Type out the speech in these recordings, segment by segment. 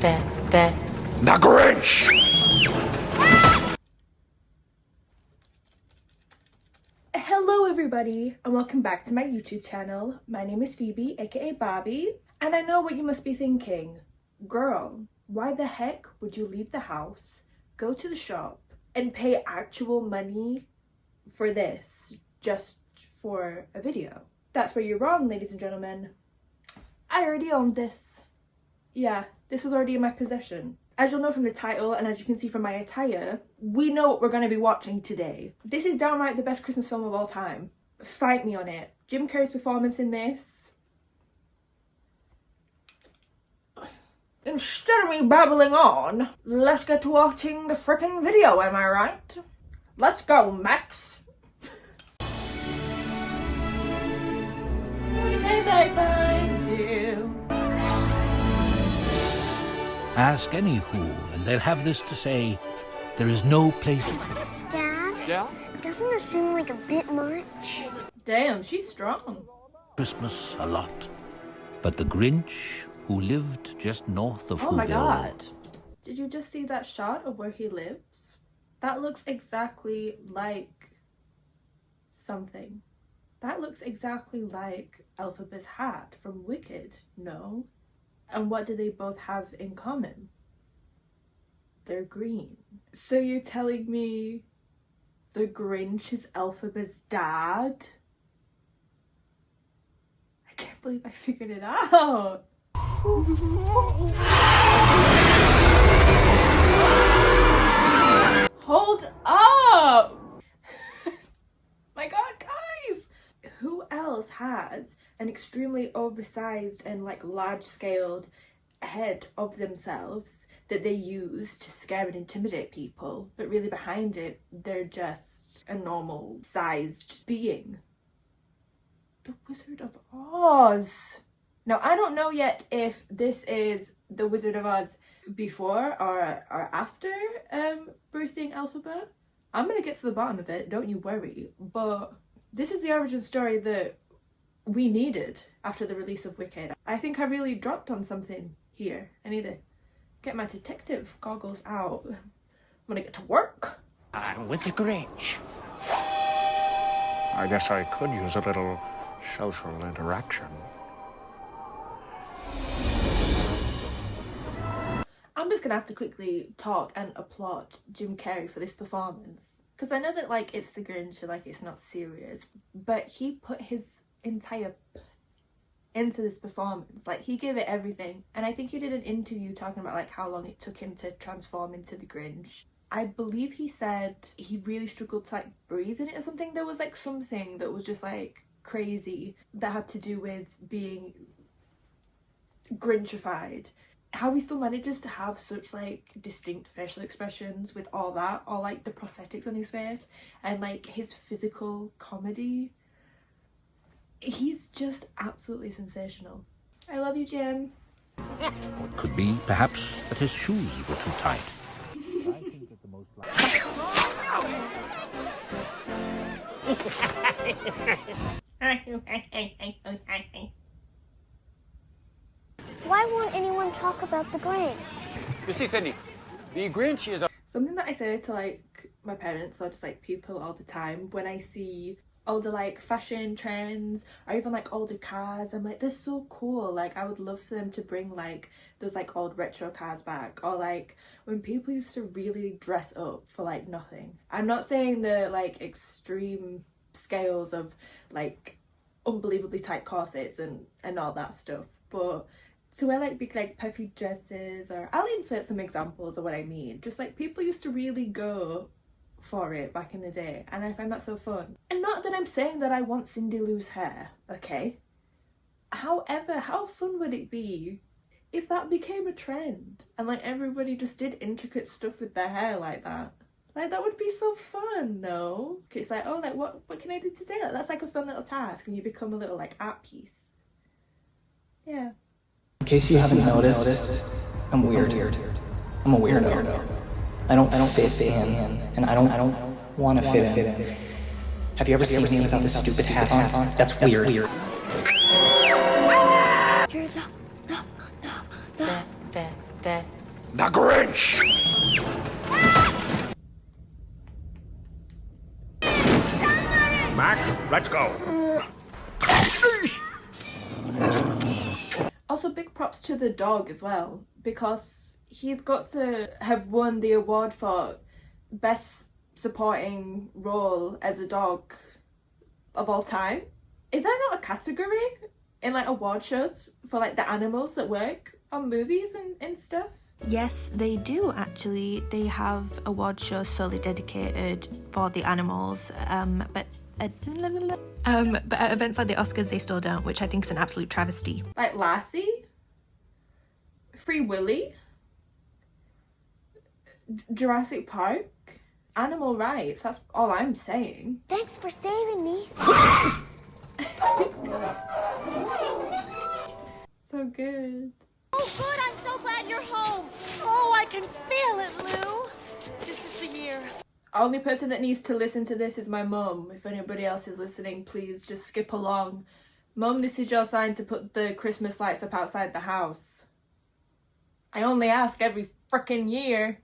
The Grinch! Hello everybody and welcome back to my YouTube channel. My name is Phoebe, aka Bobby, and I know what you must be thinking. Girl, why the heck would you leave the house, go to the shop, and pay actual money for this just for a video? That's where you're wrong, ladies and gentlemen. I already owned this. Yeah, this was already in my possession. As you'll know from the title and as you can see from my attire, we know what we're going to be watching today. This is downright the best Christmas film of all time. Fight me on it. Jim Carrey's performance in this. Instead of me babbling on, let's get to watching the frickin' video, am I right? Let's go, Max. Where can I find you? Ask any who, and they'll have this to say: there is no place. Dad? Yeah? Doesn't this seem like a bit much? Damn, she's strong. Christmas a lot. But the Grinch, who lived just north of Oh my Whoville. god. Did you just see that shot of where he lives? That looks exactly like something. That looks exactly like Elphaba'S hat from Wicked, no? And what do they both have in common? They're green. So you're telling me the Grinch is Elphaba'S dad? I can't believe I figured it out. Hold up! My god, guys! Who else has an extremely oversized and like large-scaled head of themselves that they use to scare and intimidate people, but really behind it they're just a normal sized being? The Wizard of Oz. Now I don't know yet if this is the Wizard of Oz before or after birthing Elphaba. I'm gonna get to the bottom of it, don't you worry, but this is the origin story that we needed after the release of Wicked. I think I really dropped on something here. I need to get my detective goggles out. I'm gonna get to work. I'm with the Grinch. I guess I could use a little social interaction. I'm just gonna have to quickly talk and applaud Jim Carrey for this performance. Because I know that like it's the Grinch and like it's not serious, but he put his entire into this performance. Like he gave it everything, and I think he did an interview talking about like how long it took him to transform into the Grinch. I believe he said he really struggled to like breathe in it or something. There was like something that was just like crazy that had to do with being Grinchified. How he still manages to have such like distinct facial expressions with all that, all like the prosthetics on his face and like his physical comedy. He's just absolutely sensational. I love you, Jim. Or it could be, perhaps, that his shoes were too tight. I think that the most Why won't anyone talk about the Grinch? You see, Cindy, the Grinch is a... Something that I say to like my parents or just like people all the time when I see older like fashion trends or even like older cars, I'm like, they're so cool. Like I would love for them to bring like those like old retro cars back, or like when people used to really dress up for like nothing. I'm not saying the like extreme scales of like unbelievably tight corsets and all that stuff, but to wear like big like puffy dresses, or I'll insert some examples of what I mean. Just like people used to really go for it back in the day, and I find that so fun. And not that I'm saying that I want Cindy Lou's hair, okay? However, how fun would it be if that became a trend and like everybody just did intricate stuff with their hair like that? Like that would be so fun, no? It's like, oh, like what can I do today? Like, that's like a fun little task, and you become a little like art piece. Yeah. In case you haven't noticed, I'm weird. I'm a weirdo. I don't fit in, and I don't want to fit in. Have you ever seen me without this stupid hat on? That's weird. You're the there. The Grinch! Max, let's go. Also, big props to the dog as well, because he's got to have won the award for best supporting role as a dog of all time. Is there not a category in like award shows for like the animals that work on movies and stuff? Yes, they do actually. They have award shows solely dedicated for the animals, but at events like the Oscars they still don't, which I think is an absolute travesty. Like Lassie, Free Willy, Jurassic Park, animal rights, that's all I'm saying. Thanks for saving me. So good. Oh, good. I'm so glad you're home. Oh, I can feel it, Lou. This is the year. Only person that needs to listen to this is my mum. If anybody else is listening, please just skip along. Mum, this is your sign to put the Christmas lights up outside the house. I only ask every frickin' year.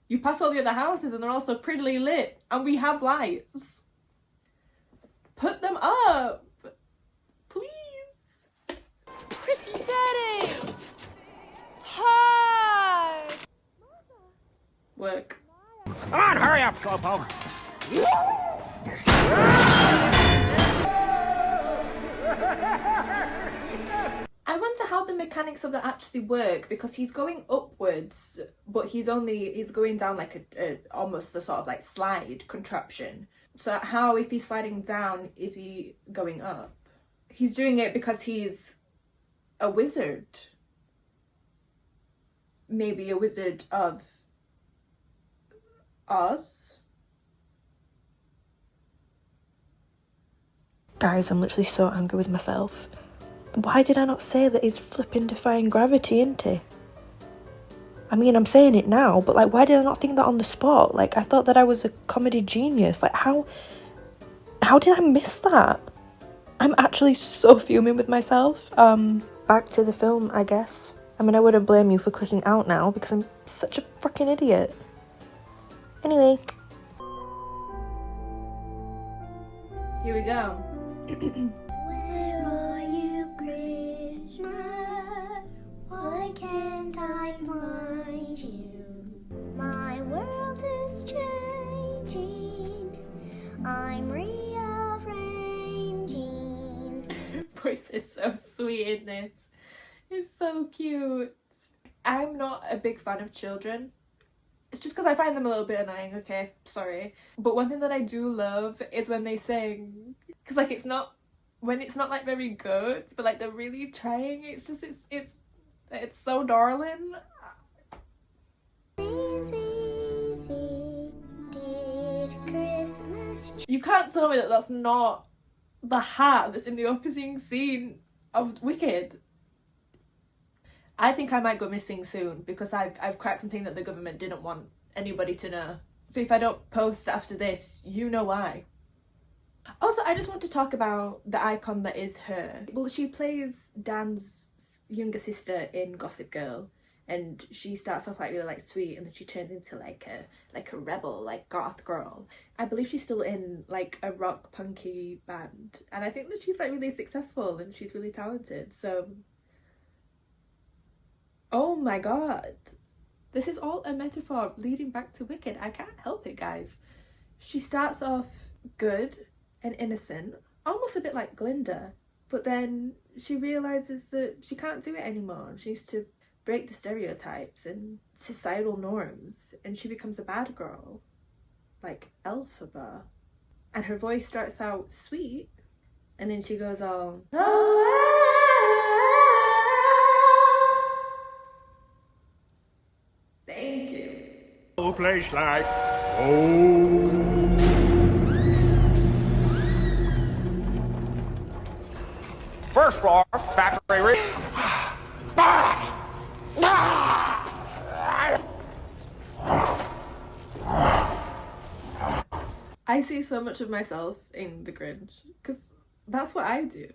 You pass all the other houses and they're all so prettily lit, and we have lights. Put them up, please. Prissy Betty. Hi. Work. Come on, hurry up, Slowpoke. I wonder how the mechanics of that actually work, because he's going upwards, but he's going down like a almost a sort of like slide contraption. So how, if he's sliding down, is he going up? He's doing it because he's a wizard. Maybe a wizard of Oz. Guys, I'm literally so angry with myself. Why did I not say that he's flipping defying gravity, isn't he? I mean, I'm saying it now, but like, why did I not think that on the spot? Like, I thought that I was a comedy genius. Like, how did I miss that? I'm actually so fuming with myself. Back to the film, I guess. I mean, I wouldn't blame you for clicking out now because I'm such a fucking idiot. Anyway. Here we go. Where are you, Christmas? Why can't I find you? My world is changing. I'm rearranging. Voice is so sweet in this. It's so cute. I'm not a big fan of children. It's just because I find them a little bit annoying, okay? Sorry. But one thing that I do love is when they sing. Because like it's not like very good, but like they're really trying. It's just, it's so darling. Easy, did Christmas. You can't tell me that that's not the hat that's in the opening scene of Wicked. I think I might go missing soon because I've cracked something that the government didn't want anybody to know. So if I don't post after this, you know why. Also, I just want to talk about the icon that is her. Well, she plays Dan's younger sister in Gossip Girl, and she starts off like really like sweet, and then she turns into like a rebel, like goth girl. I believe she's still in like a rock punky band, and I think that she's like really successful and she's really talented. So, oh my god, this is all a metaphor leading back to Wicked. I can't help it, guys. She starts off good and innocent, almost a bit like Glinda, but then she realizes that she can't do it anymore. She needs to break the stereotypes and societal norms, and she becomes a bad girl like Elphaba, and her voice starts out sweet and then she goes all thank you. No place like home. First floor, factory. I see so much of myself in the Grinch because that's what I do.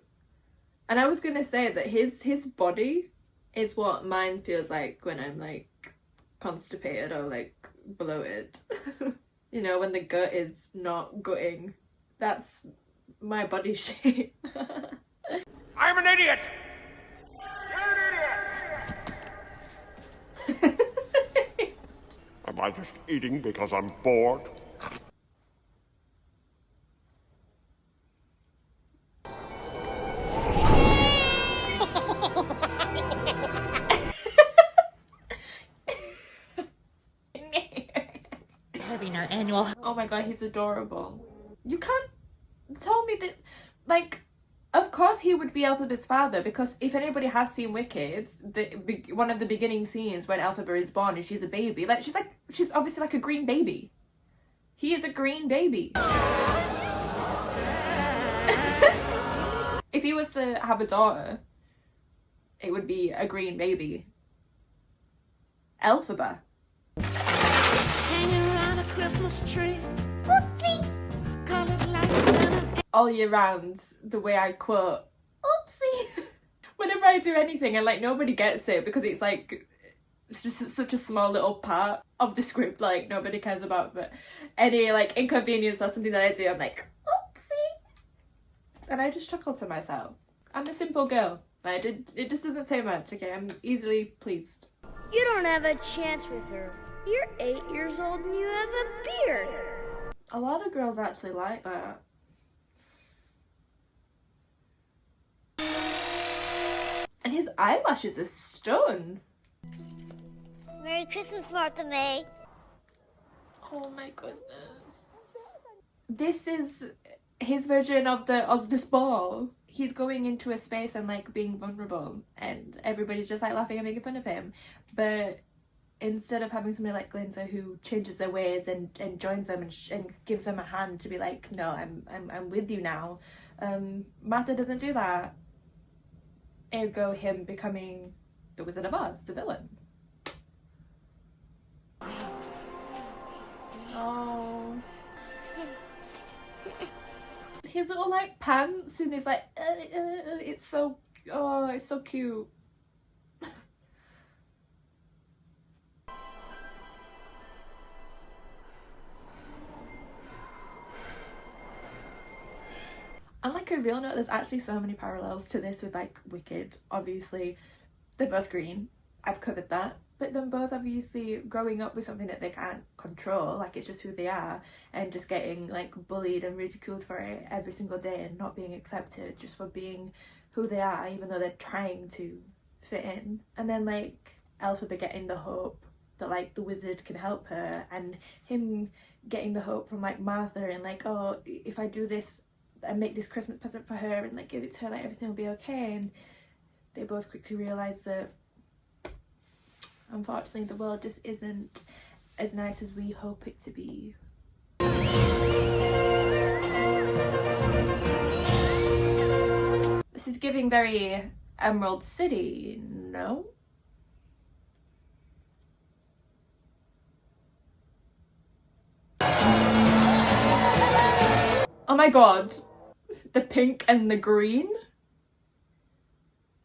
And I was gonna say that his body It's what mine feels like when I'm like constipated or like bloated. You know, when the gut is not gutting. That's my body shape. I'm an idiot! Am I just eating because I'm bored? Oh my god, he's adorable. You can't tell me that, like, of course he would be Elphaba'S father, because if anybody has seen Wicked, one of the beginning scenes when Elphaba is born and she's a baby, like she's obviously like a green baby. He is a green baby. If he was to have a daughter, it would be a green baby. Elphaba. Hanging around a Christmas tree. Oopsie! Call it like Santa. All year round, the way I quote oopsie whenever I do anything, and like nobody gets it because it's like it's just such a small little part of the script, like nobody cares about, but any like inconvenience or something that I do, I'm like oopsie, and I just chuckle to myself. I'm a simple girl. It just doesn't say much. Okay, I'm easily pleased. You don't have a chance with her. You're 8 years old and you have a beard. A lot of girls actually like that. And his eyelashes are stun. Merry Christmas, Martha May. Oh my goodness. This is his version of the Osdus Ball. He's going into a space and like being vulnerable, and everybody's just like laughing and making fun of him. But instead of having somebody like Glinda who changes their ways and joins them and gives them a hand to be like, no, I'm with you now, Martha doesn't do that. Ergo him becoming the Wizard of Oz, the villain. Oh. His little like pants and his like it's so, oh, it's so cute. And like a real note, there's actually so many parallels to this with like Wicked. Obviously they're both green, I've covered that, but them both obviously growing up with something that they can't control, like it's just who they are, and just getting like bullied and ridiculed for it every single day and not being accepted just for being who they are, even though they're trying to fit in. And then like Elphaba getting the hope that like the wizard can help her, and him getting the hope from like Martha and like, oh, if I do this and make this Christmas present for her and like give it to her, like everything will be okay. And they both quickly realise that unfortunately the world just isn't as nice as we hope it to be. This is giving very Emerald City, no? Oh my god, the pink and the green?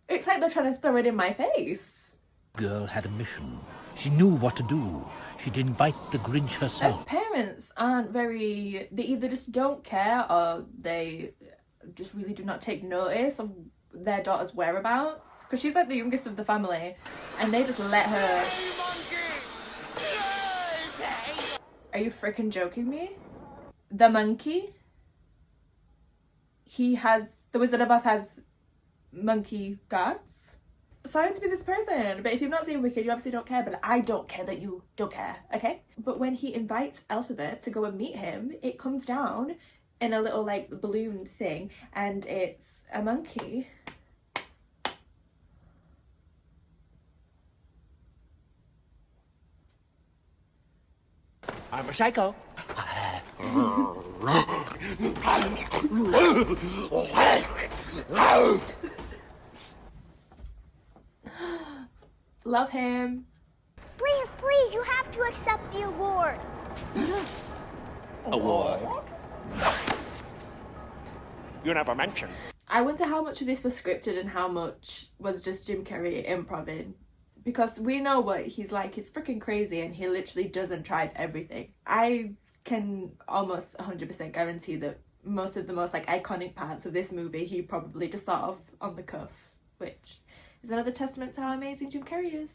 It's like they're trying to throw it in my face. Girl had a mission. She knew what to do. She'd invite the Grinch herself. Parents aren't very... They either just don't care or they just really do not take notice of their daughter's whereabouts. Because she's like the youngest of the family and they just let her... Are you freaking joking me? The monkey? He has... The Wizard of Oz has monkey guards? Sorry to be this person, but if you've not seen Wicked, you obviously don't care, but I don't care that you don't care, okay? But when he invites Elphaba to go and meet him, it comes down in a little like balloon thing and it's a monkey. I'm a psycho. Love him. Please, please, you have to accept the award. Award? You never mentioned. I wonder how much of this was scripted and how much was just Jim Carrey improving. Because we know what he's like. He's freaking crazy and he literally does and tries everything. I can almost 100% guarantee that most of the most like iconic parts of this movie he probably just thought of on the cuff, which is another testament to how amazing Jim Carrey is.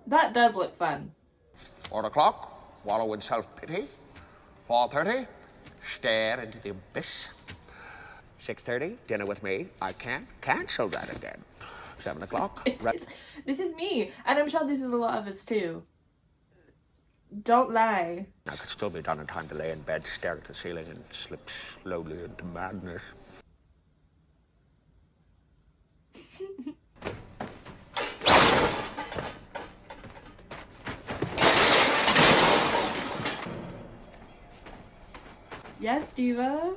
That does look fun. 4 o'clock, wallow in self-pity. 4:30, stare into the abyss. 6:30, dinner with me. I can't cancel that again. 7 o'clock. This is me, and I'm sure this is a lot of us too. Don't lie. I could still be done in time to lay in bed, stare at the ceiling, and slip slowly into madness. Yes, Diva.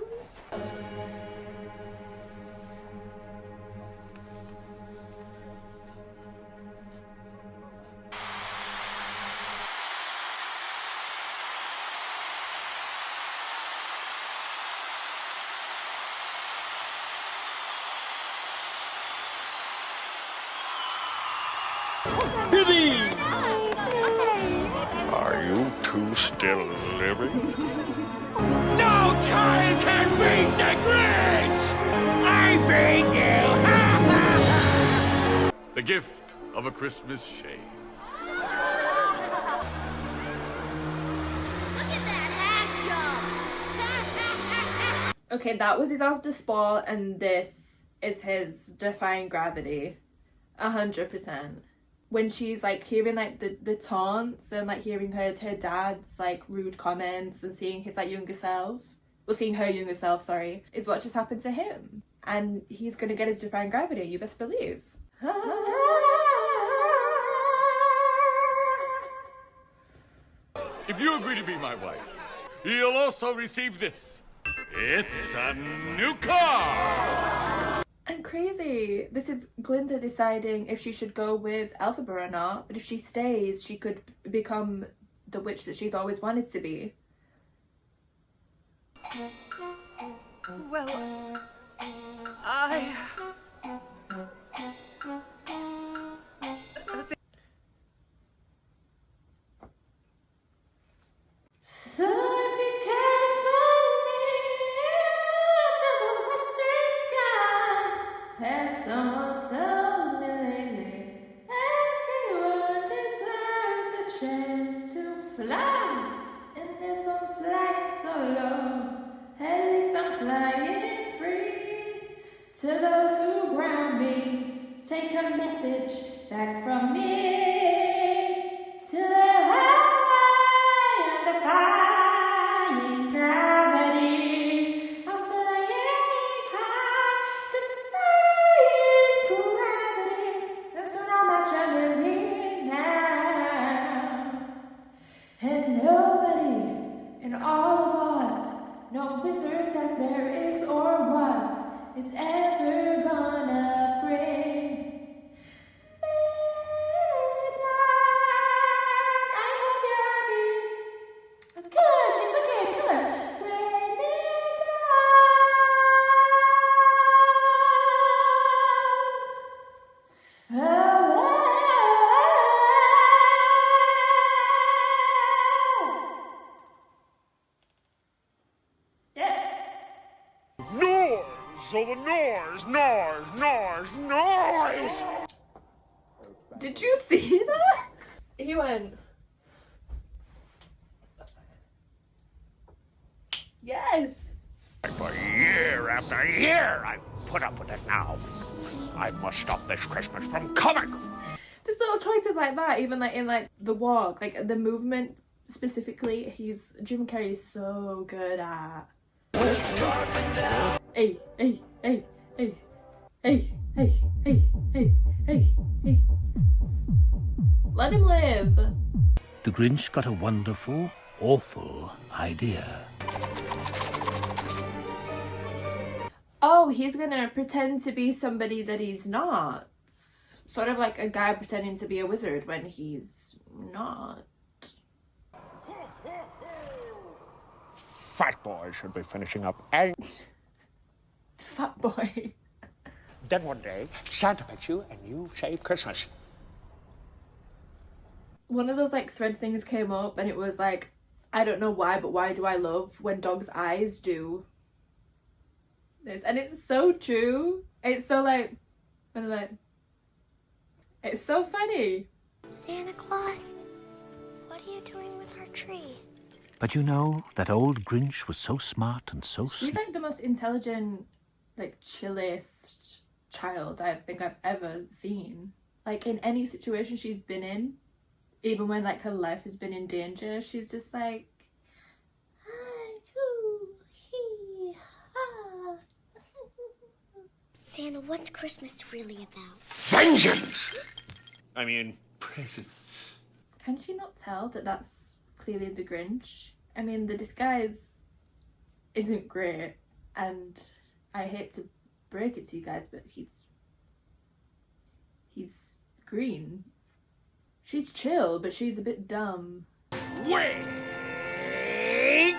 Are you two still living? No child can beat the Grinch! I beat you! The gift of a Christmas shade. Look at that hat jump! Okay, that was his As the Sport, and this is his Defying Gravity. 100%. When she's like hearing like the taunts and like hearing her dad's like rude comments and seeing his like younger self, well, seeing her younger self, sorry, is what just happened to him. And he's gonna get his Defying Gravity, you best believe. If you agree to be my wife, you'll also receive this. It's a new car! And crazy. This is Glinda deciding if she should go with Elphaba or not, but if she stays, she could become the witch that she's always wanted to be. Well, I... So if you care for me to the western sky, have someone tell me lately, everyone deserves a chance to fly. And if I'm flying solo, at least I'm flying free. To those who ground me, take a message back from me. To the high and defying gravity. I'm flying high, defying gravity. That's how much underneath now. And nobody in all of us, no wizard that there is or was, is ever gonna bring midnight. I hope you're happy. Killer, she's looking, killer. Bring me down. Yes. Noise over noise, noise! Did you see that? He went. Yes. For year after year, I've put up with it now. I must stop this Christmas from coming. Just little choices like that, even like in like the walk, like the movement specifically, Jim Carrey is so good at. Hey, hey, hey, hey, hey, hey, hey, hey, hey, hey. Let him live. The Grinch got a wonderful, awful idea. Oh, he's gonna pretend to be somebody that he's not. Sort of like a guy pretending to be a wizard when he's not. fat boy should be finishing up. And Fat boy. then one day, Santa picks you and you save Christmas. One of those like thread things came up and it was like, I don't know why, but why do I love when dogs' eyes do this? And it's so true. It's so like, when they're like, it's so funny. Santa Claus, what are you doing with our tree? But you know, that old Grinch was so smart and so She's slick. like the most intelligent, like chillest child I think I've ever seen. Like in any situation she's been in, even when like her life has been in danger, she's just like, Santa, what's Christmas really about? Vengeance! I mean, presents. Can she not tell that that's clearly the Grinch? I mean, the disguise isn't great, and I hate to break it to you guys, but he's green. She's chill, but she's a bit dumb. We did it!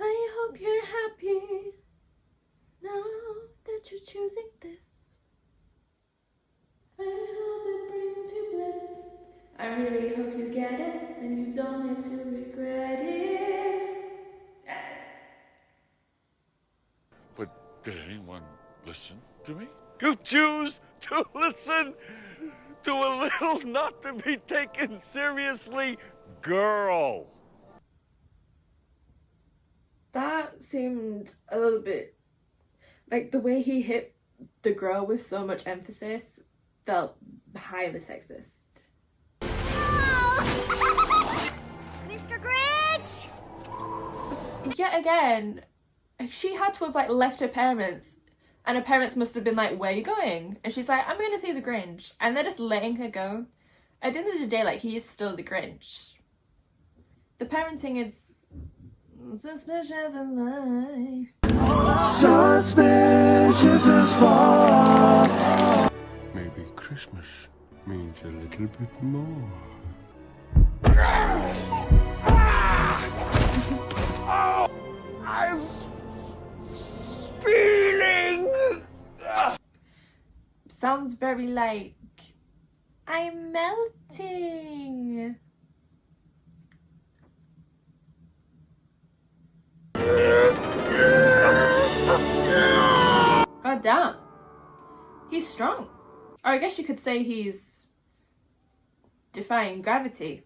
I hope you're happy now that you're choosing this. I hope it brings you bliss. I really hope you get it and you don't have to regret it. But did anyone listen to me? You choose to listen to a little not to be taken seriously girl. That seemed a little bit like the way he hit the girl with so much emphasis felt highly sexist. Mr. Grinch! Yet again, she had to have like left her parents, and her parents must have been like, where are you going? And she's like, I'm going to see the Grinch. And they're just letting her go. At the end of the day, like, he is still the Grinch. The parenting is suspicious and lie. Suspicious as fuck. Maybe Christmas means a little bit more. Oh, I'm feeling. Sounds very like, I'm melting. God damn. He's strong. Or I guess you could say he's defying gravity.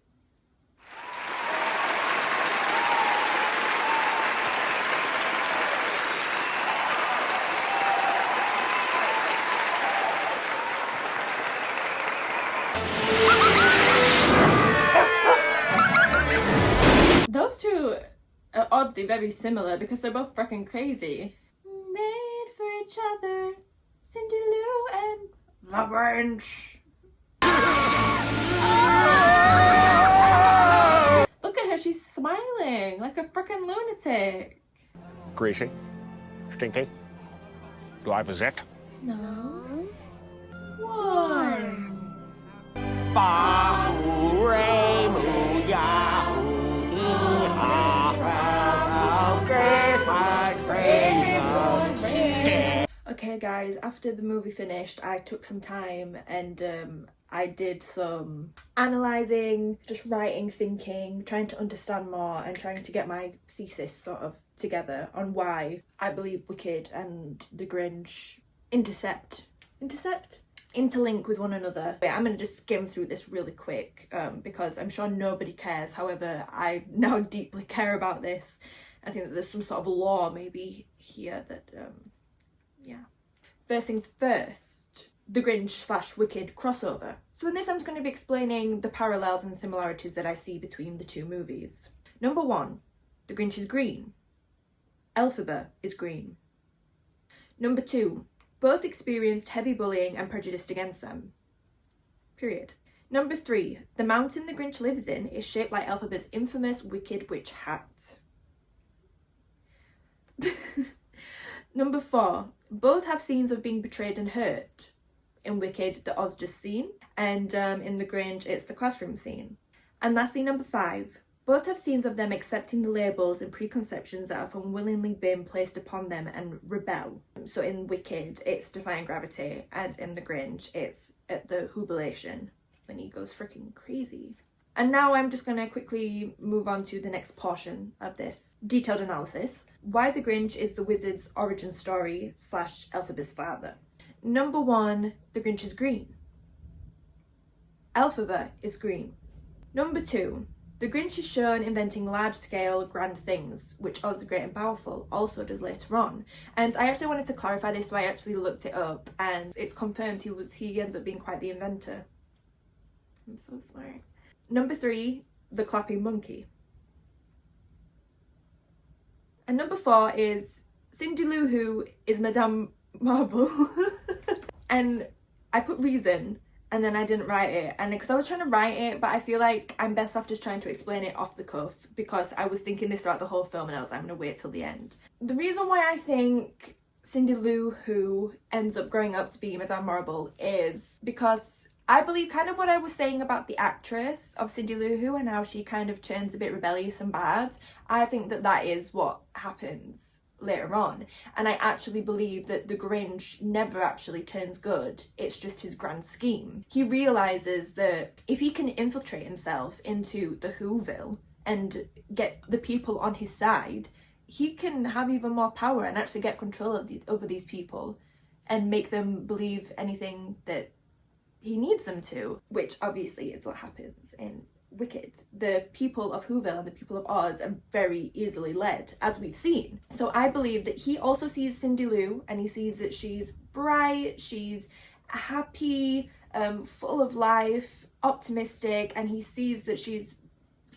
Those two are oddly very similar because they're both freaking crazy. Made for each other, Cindy Lou and the Grinch. Look at her, she's smiling like a freaking lunatic. Greasy? Stinky? Do I possess? No. One. Okay guys, after the movie finished, I took some time and I did some analysing, just writing, thinking, trying to understand more and trying to get my thesis sort of together on why I believe Wicked and the Grinch interlink with one another. I'm going to just skim through this really quick because I'm sure nobody cares. However, I now deeply care about this. I think that there's some sort of law maybe here that, yeah. First things first, the Grinch / Wicked crossover. So in this I'm going to be explaining the parallels and similarities that I see between the two movies. Number 1, the Grinch is green. Elphaba is green. Number 2, both experienced heavy bullying and prejudice against them. Period. Number 3, the mountain the Grinch lives in is shaped like Elphaba's infamous wicked witch hat. Number 4, both have scenes of being betrayed and hurt. In Wicked, the Oz just scene, and in The Grinch, it's the classroom scene. And lastly, number 5. Both have scenes of them accepting the labels and preconceptions that have unwillingly been placed upon them and rebel. So in Wicked, it's Defying Gravity, and in The Grinch, it's at the Jubilation, when he goes freaking crazy. And now I'm just going to quickly move on to the next portion of this detailed analysis. Why The Grinch is the wizard's origin story / Elphaba'S father. Number 1, The Grinch is green. Elphaba is green. Number 2, The Grinch is shown inventing large-scale, grand things, which Oz the Great and Powerful also does later on. And I actually wanted to clarify this, so I actually looked it up, and it's confirmed he ends up being quite the inventor. I'm so smart. Number 3, The Clapping Monkey. And number 4 is Cindy Lou Who is Madame Marble. And I put reason, and then I didn't write it, and because I was trying to write it, but I feel like I'm best off just trying to explain it off the cuff, because I was thinking this throughout the whole film and I was like, I'm gonna wait till the end. The reason why I think Cindy Lou Who ends up growing up to be Madame Marble is because I believe kind of what I was saying about the actress of Cindy Lou Who and how she kind of turns a bit rebellious and bad. I think that that is what happens later on, and I actually believe that the Grinch never actually turns good. It's just his grand scheme. He realizes that if he can infiltrate himself into the Whoville and get the people on his side, he can have even more power and actually get control of over these people and make them believe anything that he needs them to, which obviously is what happens in Wicked. The people of Whoville and the people of Oz are very easily led, as we've seen. So I believe that he also sees Cindy Lou, and he sees that she's bright, she's happy, full of life, optimistic, and he sees that she's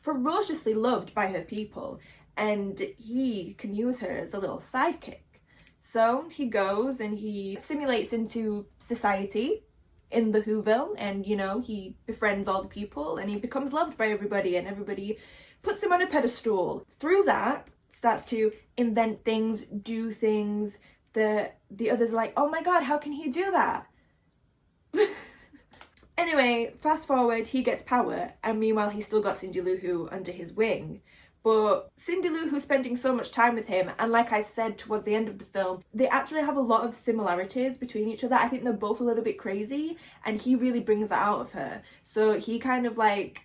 ferociously loved by her people, and he can use her as a little sidekick. So he goes and he simulates into society in the Whoville, and you know, he befriends all the people and he becomes loved by everybody, and everybody puts him on a pedestal. Through that, starts to invent things, do things. The others are like, oh my god, how can he do that? Anyway, fast forward, he gets power, and meanwhile he's still got Cindy Lou Who under his wing. But Cindy Lou Who's spending so much time with him, and like I said towards the end of the film, they actually have a lot of similarities between each other. I think they're both a little bit crazy, and he really brings that out of her. So he kind of like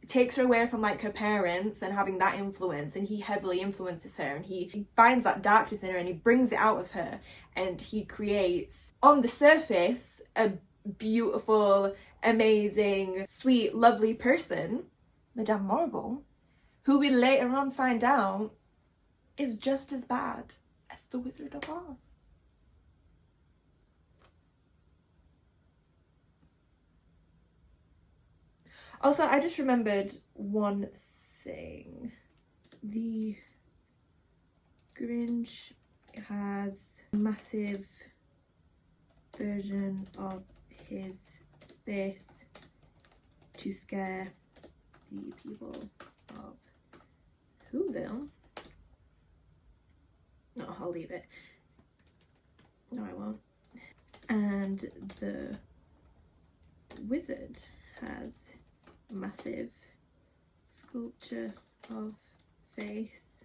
takes her away from like her parents and having that influence, and he heavily influences her, and he finds that darkness in her and he brings it out of her, and he creates, on the surface, a beautiful, amazing, sweet, lovely person, Madame Marble, who we later on find out is just as bad as the Wizard of Oz. Also, I just remembered one thing. The Grinch has a massive version of his face to scare the people of Whoville. No, I'll leave it. No, I won't. And the wizard has a massive sculpture of face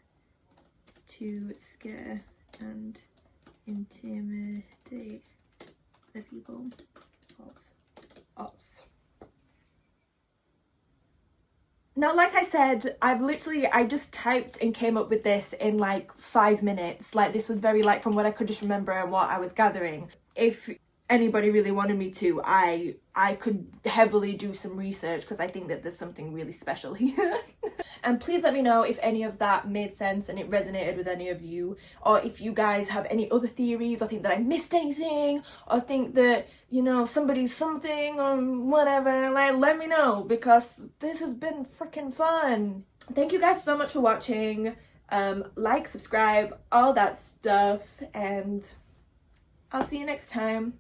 to scare and intimidate the people of Oz. Now, like I said, I just typed and came up with this in like 5 minutes. Like, this was very like from what I could just remember and what I was gathering. If anybody really wanted me to, I could heavily do some research, because I think that there's something really special here. And please let me know if any of that made sense and it resonated with any of you, or if you guys have any other theories, or think that I missed anything, or think that, you know, somebody's something or whatever. Like, let me know, because this has been freaking fun. Thank you guys so much for watching. Like, subscribe, all that stuff, and I'll see you next time.